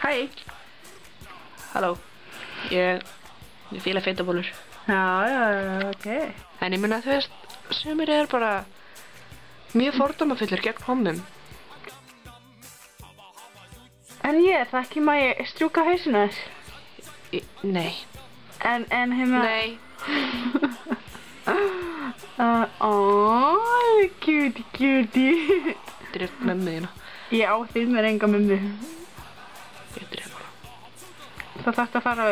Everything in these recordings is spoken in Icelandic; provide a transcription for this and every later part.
Hæ. Halló. Ég fíla feitabólur. Já, ok. En ég meina þú veist, sumir bara mjög fordómafullir gegn hommum. En það ekki má ég strjúka hausinn þess? Nei. En hérna... Nei. Cutie. Dref mömmu þína. Ég á því mér enga mömmu. Ég dref hana. Það þarfti að fara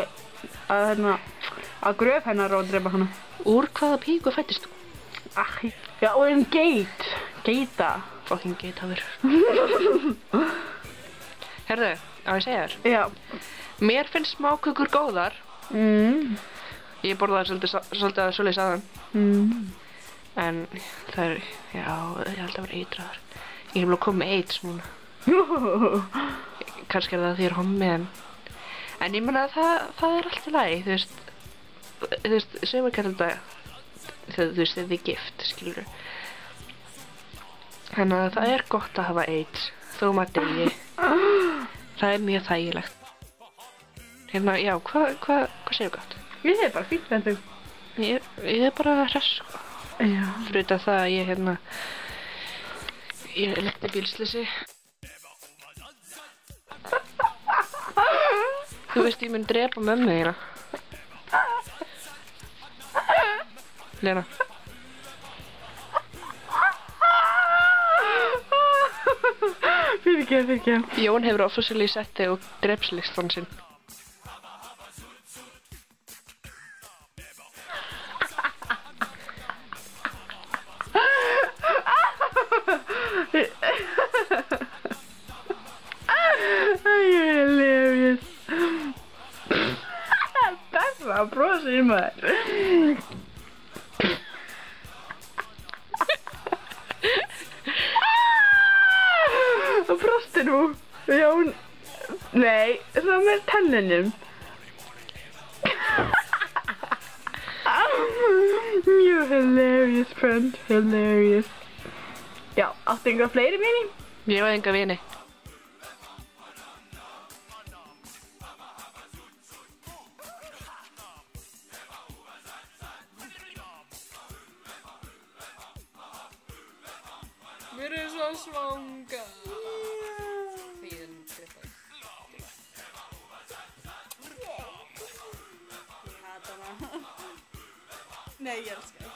að gröf hennar og drepa hana. Úr hvaða píku fættist þú? Já, og geita. Fucking geithafur. Herðu, á ég að segja þér? Já. Mér finnst smákökur góðar. Ég borðaði svolítið að svoleiðis áðan. En það já, ég held að vera eitraðar. Ég hef komið með AIDS núna. Kannski það því hommi en ég meina það allt í lagi, þú veist, sumir kallar þetta, þú veist, þið er gift, skilurðu. Þannig að það gott að hafa AIDS, þó maður deyi. Það mjög þægilegt. Hérna, já, hvað segir gott? Ég bara fínt með þau. Ég bara hress, sko. Já. Fyrir það að ég lenti bílsleysi. Þú veist, ég mun drepa mömmu þína. Lena. Fyrirgef. Jón hefur officially sett þig á drepslistan sinn. You're hilarious. That's my brosir maður. Brosti nú. Jón. Nei, það með tennunum. You're hilarious, friend. Hilarious. Já, áttu einhverja fleiri vini? Ég hef enga vini. Mér svo svanga. Þín drepa. Ég hata hana. Nei, ég elska hana.